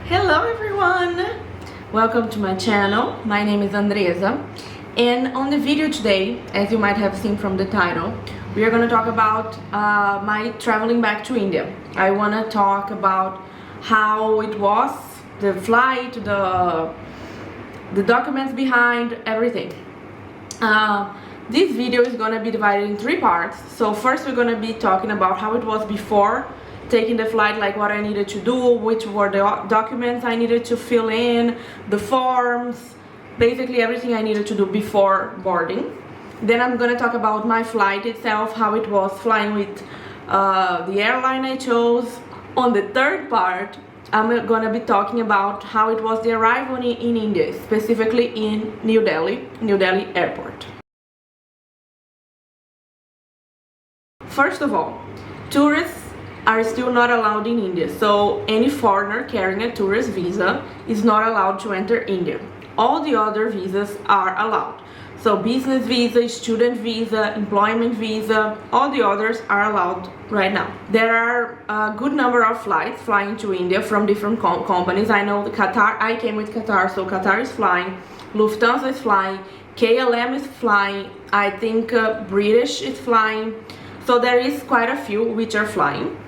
Hello everyone! Welcome to my channel. My name is Andresa, and on the video today, as you might have seen from the title, we are going to talk about my traveling back to India. I want to talk about how it was, the flight, the documents behind, everything. This video is going to be divided in 3 parts. So first we're going to be talking about how it was before taking the flight, like what I needed to do, which were the documents I needed to fill in, the forms, basically everything I needed to do before boarding. Then I'm going to talk about my flight itself, how it was flying with the airline I chose. On the third part, I'm going to be talking about how it was the arrival in India, specifically in New Delhi airport. First of all, tourists are still not allowed in India, so any foreigner carrying a tourist visa is not allowed to enter India. All the other visas are allowed. So business visa, student visa, employment visa, all the others are allowed right now. There are a good number of flights flying to India from different companies. I know Qatar, I came with Qatar, so Qatar is flying, Lufthansa is flying, KLM is flying, I think British is flying. So there is quite a few which are flying.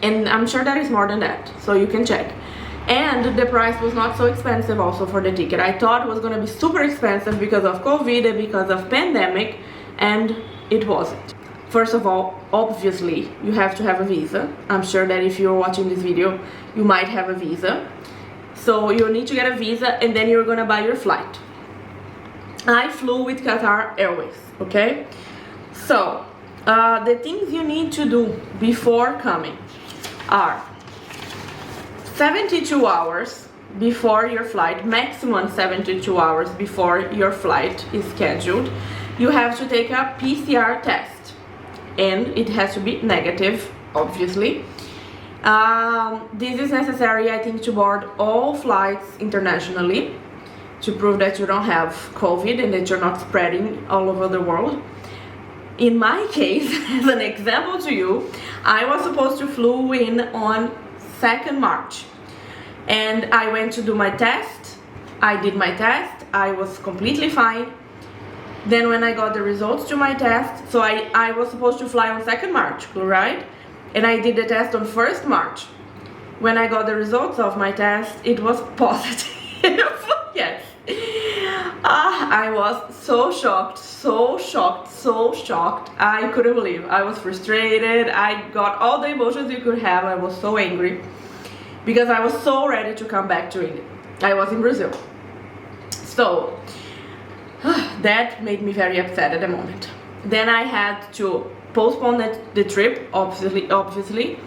And I'm sure there is more than that, so you can check. And the price was not so expensive also for the ticket. I thought it was going to be super expensive because of COVID and because of pandemic, and it wasn't. First of all, obviously you have to have a visa. I'm sure that if you're watching this video you might have a visa, so you need to get a visa and then you're gonna buy your flight. I flew with Qatar Airways, okay? So the things you need to do before coming are 72 hours before your flight, maximum 72 hours before your flight is scheduled. You have to take a PCR test, and it has to be negative, obviously. This is necessary, I think, to board all flights internationally to prove that you don't have COVID and that you're not spreading all over the world. In my case, as an example to you, I was supposed to flew in on 2nd March, and I went to do my test. I did my test, I was completely fine. Then when I got the results to my test, so I was supposed to fly on 2nd March, right? And I did the test on 1st March. When I got the results of my test, it was positive. Yes. I was so shocked, I couldn't believe. I was frustrated, I got all the emotions you could have. I was so angry because I was so ready to come back to India. I was in Brazil. So that made me very upset at the moment. Then I had to postpone the trip, obviously,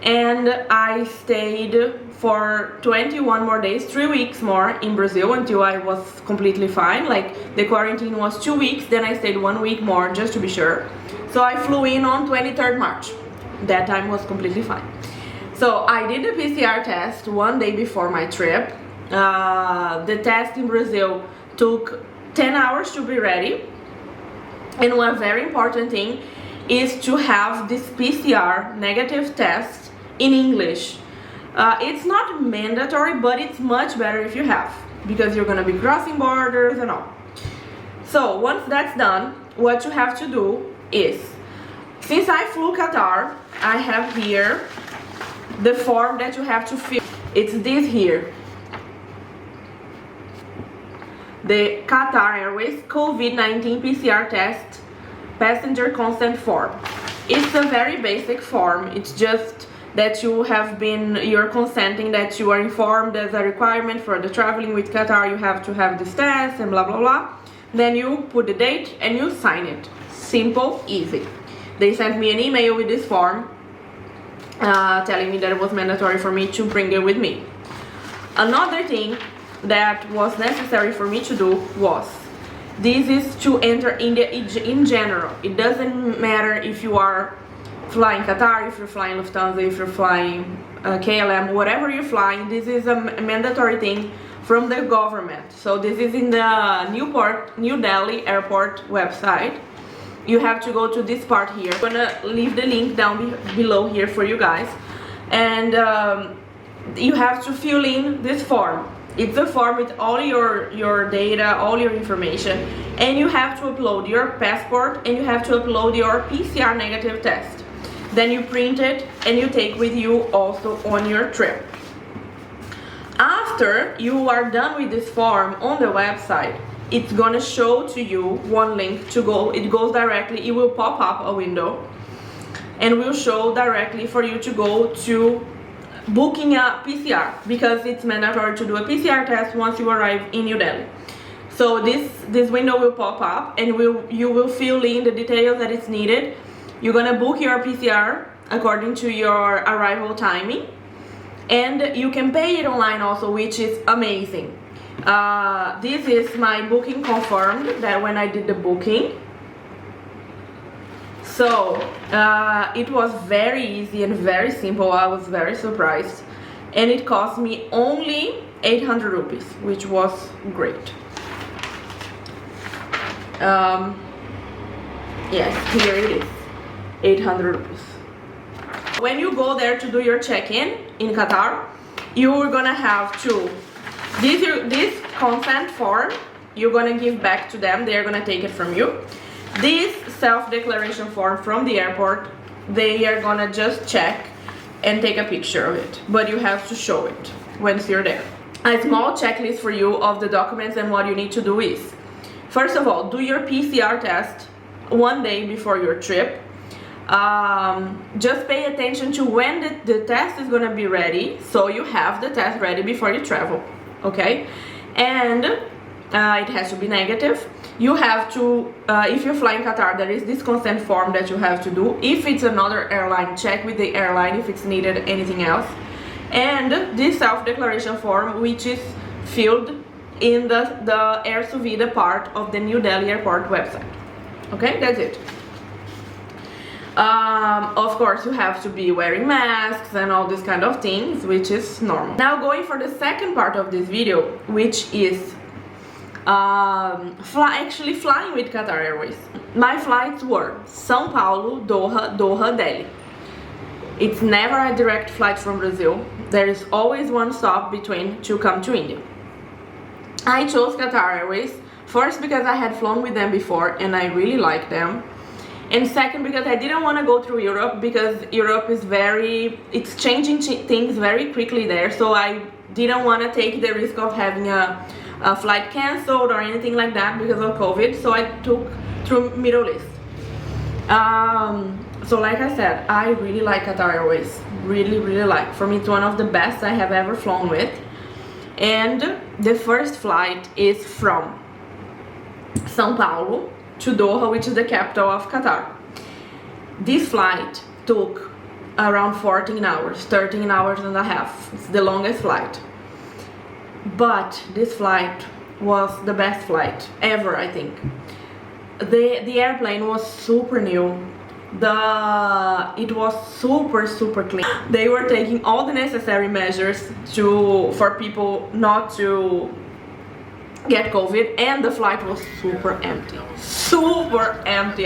and I stayed for 21 more days, 3 weeks more in Brazil until I was completely fine. Like, the quarantine was 2 weeks, then I stayed 1 week more just to be sure. So I flew in on 23rd March. That time was completely fine. So I did the PCR test 1 day before my trip. The test in Brazil took 10 hours to be ready. And one very important thing is to have this PCR negative test in English. It's not mandatory, but it's much better if you have, because you're gonna be crossing borders and all. So once that's done, what you have to do is, since I flew Qatar, I have here the form that you have to fill. It's this here, the Qatar Airways COVID-19 PCR test passenger consent form. It's a very basic form. It's just that you're consenting, that you are informed as a requirement for the traveling with Qatar, you have to have this test and blah blah blah. Then you put the date and you sign it. Simple, easy. They sent me an email with this form telling me that it was mandatory for me to bring it with me. Another thing that was necessary for me to do was, this is to enter India in general. It doesn't matter if you are flying Qatar, if you're flying Lufthansa, if you're flying KLM, whatever you're flying, this is a mandatory thing from the government. So this is in the New Delhi airport website. You have to go to this part here. I'm gonna leave the link down below here for you guys. And you have to fill in this form. It's a form with all your data, all your information, and you have to upload your passport and you have to upload your PCR negative test. Then you print it and you take with you also on your trip. After you are done with this form on the website, it's gonna show to you one link to go. It goes directly, it will pop up a window and will show directly for you to go to booking a PCR, because it's mandatory to do a PCR test once you arrive in New Delhi. So this window will pop up and you will fill in the details that is needed. You're gonna book your PCR according to your arrival timing, and you can pay it online also, which is amazing. This is my booking confirmed, that when I did the booking. So it was very easy and very simple. I was very surprised, and it cost me only 800 rupees, which was great. Yes, here it is, 800 rupees. When you go there to do your check-in in Qatar, you're gonna have to this consent form, you're gonna give back to them. They're gonna take it from you. This self-declaration form from the airport, they are gonna just check and take a picture of it, but you have to show it once you're there. A small checklist for you of the documents and what you need to do is, first of all, do your PCR test one day before your trip. Just pay attention to when the test is gonna be ready, so you have the test ready before you travel, okay? And it has to be negative. You have to, if you fly in Qatar, there is this consent form that you have to do. If it's another airline, check with the airline if it's needed anything else. And this self-declaration form, which is filled in the Air Suvida part of the New Delhi airport website. Okay, that's it. Of course, you have to be wearing masks and all these kind of things, which is normal. Now going for the second part of this video, which is actually flying with Qatar Airways. My flights were São Paulo, Doha, Doha, Delhi. It's never a direct flight from Brazil. There is always one stop between to come to India. I chose Qatar Airways first because I had flown with them before and I really like them, and second because I didn't want to go through Europe, because Europe is it's changing things very quickly there, so I didn't want to take the risk of having a flight cancelled or anything like that because of COVID, so I took through Middle East. So like I said, I really like Qatar Airways, really like. For me, it's one of the best I have ever flown with. And the first flight is from São Paulo to Doha, which is the capital of Qatar. This flight took around 14 hours, 13 hours and a half. It's the longest flight. But this flight was the best flight ever, I think. The airplane was super new. It was super clean. They were taking all the necessary measures for people not to get COVID, and the flight was super empty.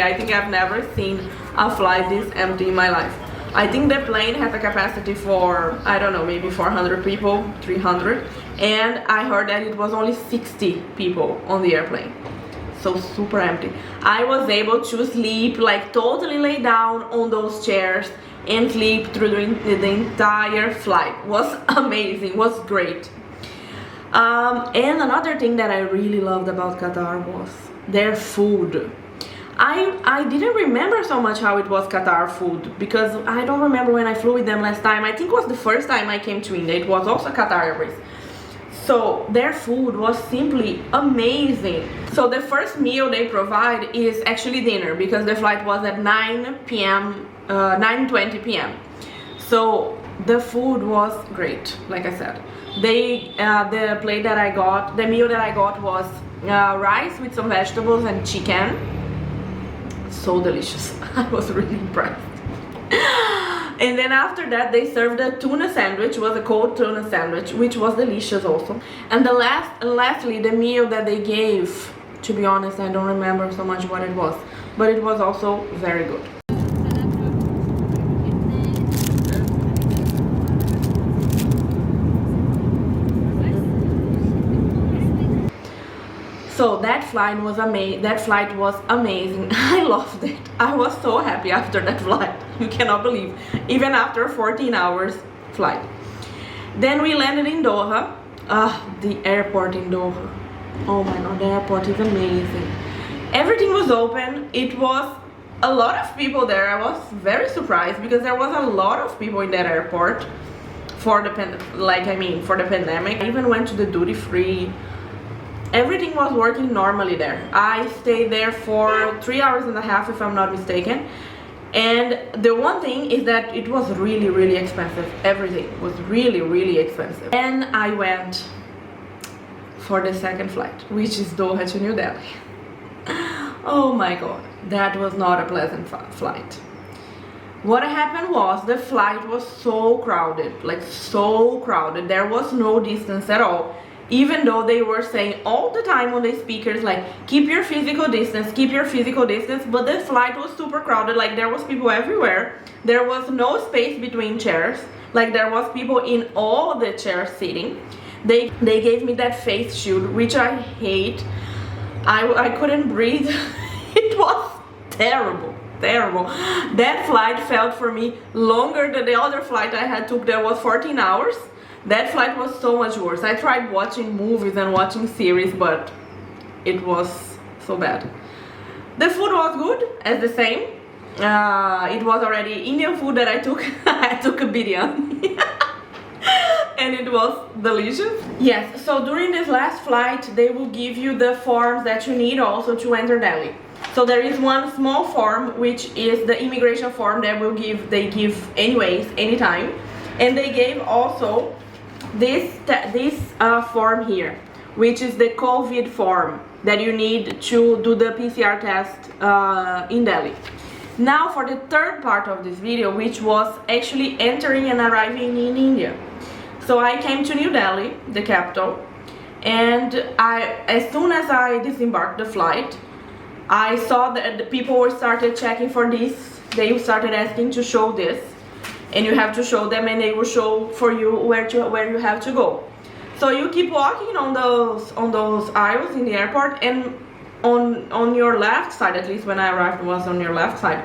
I think I've never seen a flight this empty in my life. I think the plane has a capacity for, I don't know, maybe 400 people, 300, and I heard that it was only 60 people on the airplane. So super empty. I was able to sleep, like totally lay down on those chairs and sleep through the entire flight. Was amazing, was great. And another thing that I really loved about Qatar was their food. I didn't remember so much how it was Qatar food, because I don't remember when I flew with them last time. I think it was the first time I came to India. It was also Qatar Airways. So their food was simply amazing. So the first meal they provide is actually dinner, because the flight was at 9 p.m., 9:20 p.m. So the food was great, like I said. The plate that I got, the meal that I got was rice with some vegetables and chicken. So delicious. I was really impressed. And then after that they served a tuna sandwich, was a cold tuna sandwich, which was delicious also. And lastly, the meal that they gave, to be honest, I don't remember so much what it was, but it was also very good. So that flight was amazing. I loved it. I was so happy after that flight. You cannot believe. Even after 14 hours flight. Then we landed in Doha. The airport in Doha. Oh my god, the airport is amazing. Everything was open. It was a lot of people there. I was very surprised because there was a lot of people in that airport for the pandemic. I even went to the duty free. Everything was working normally there. I stayed there for 3 hours and a half, if I'm not mistaken. And the one thing is that it was really, really expensive. Everything was really, really expensive. And I went for the second flight, which is Doha to New Delhi. Oh my god, that was not a pleasant flight. What happened was the flight was so crowded, like so crowded. There was no distance at all. Even though they were saying all the time on the speakers, like, keep your physical distance, keep your physical distance, but the flight was super crowded. Like, there was people everywhere. There was no space between chairs. Like, there was people in all the chairs sitting. They gave me that face shield, which I hate. I couldn't breathe. It was terrible. That flight felt for me longer than the other flight I had took. That was 14 hours. That flight was so much worse. I tried watching movies and watching series, but it was so bad. The food was good, as the same. It was already Indian food that I took. I took a biryani. And it was delicious. Yes, so during this last flight, they will give you the forms that you need also to enter Delhi. So there is one small form, which is the immigration form that they give anyways, anytime. And they gave also this form here, which is the COVID form that you need to do the PCR test in Delhi. Now for the third part of this video, which was actually entering and arriving in India. So I came to New Delhi, the capital, and as soon as I disembarked the flight, I saw that the people started checking for this. They started asking to show this, and you have to show them, and they will show for you where you have to go. So you keep walking on those aisles in the airport, and on your left side, at least when I arrived was on your left side,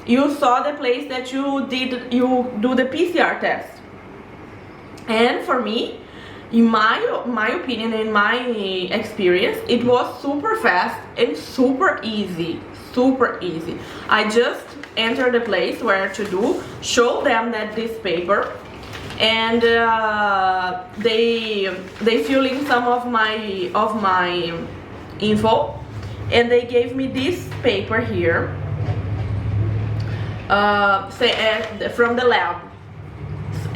you saw the place that you do the PCR test. And for me, in my opinion, in my experience, it was super fast and super easy. I just entered the place where to do, show them that this paper, and they fill in some of my info, and they gave me this paper here, from the lab.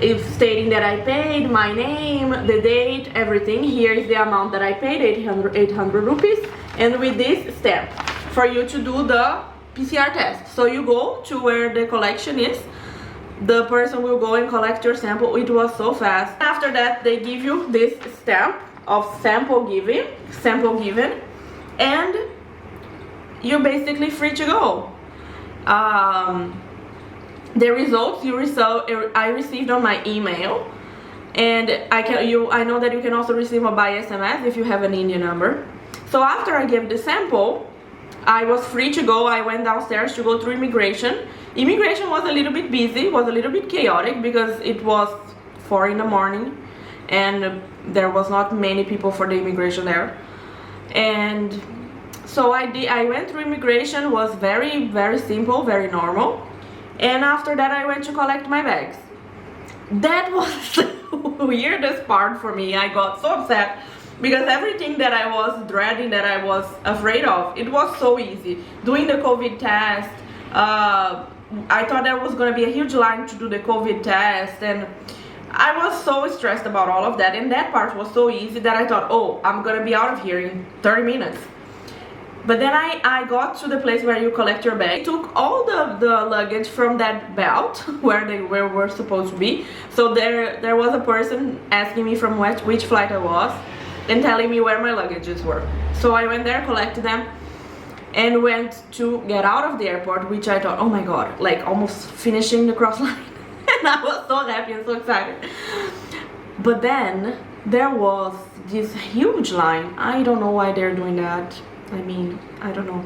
If stating that I paid, my name, the date, everything. Here is the amount that I paid, 800 rupees, and with this stamp for you to do the PCR test. So you go to where the collection is, the person will go and collect your sample. It was so fast. After that, they give you this stamp of sample given, and you're basically free to go. The results I received on my email, and I know that you can also receive them by SMS if you have an Indian number. So after I gave the sample, I was free to go. I went downstairs to go through immigration. Immigration was a little bit busy, was a little bit chaotic because it was 4 in the morning and there was not many people for the immigration there. And so I went through immigration. Was very, very simple, very normal. And after that, I went to collect my bags. That was the weirdest part for me. I got so upset because everything that I was dreading, that I was afraid of, it was so easy. Doing the COVID test, I thought there was going to be a huge line to do the COVID test, and I was so stressed about all of that. And that part was so easy that I thought, oh, I'm going to be out of here in 30 minutes. But then I got to the place where you collect your bag. I took all the luggage from that belt where they were supposed to be. So there was a person asking me from which flight I was and telling me where my luggages were. So I went there, collected them, and went to get out of the airport, which I thought, oh my god, like almost finishing the cross line. And I was so happy and so excited. But then there was this huge line. I don't know why they're doing that. I mean, I don't know.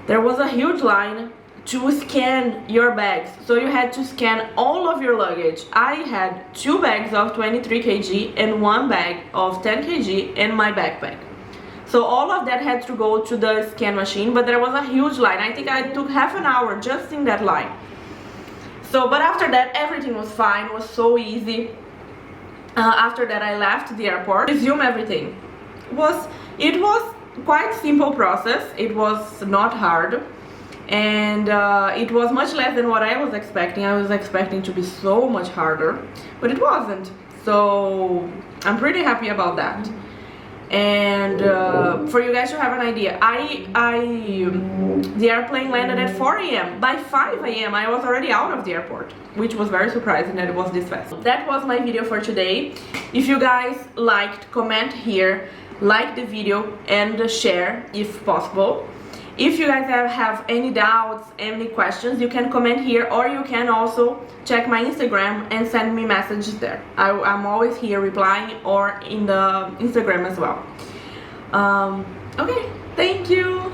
There was a huge line to scan your bags, so you had to scan all of your luggage. I had 2 bags of 23 kg and 1 bag of 10 kg in my backpack. So all of that had to go to the scan machine, but there was a huge line. I think I took half an hour just in that line. So, but after that, everything was fine, it was so easy. After that, I left the airport, resume everything. It was quite simple process. It was not hard, and it was much less than what I was expecting. I was expecting to be so much harder, but it wasn't. So I'm pretty happy about that. And for you guys to have an idea, the airplane landed at 4 a.m. By 5 a.m. I was already out of the airport, which was very surprising that it was this fast. That was my video for today. If you guys liked, comment here, like the video, and share if possible. If you guys have any doubts, any questions, you can comment here, or you can also check my Instagram and send me messages there. I'm always here replying, or in the Instagram as well. Okay, thank you.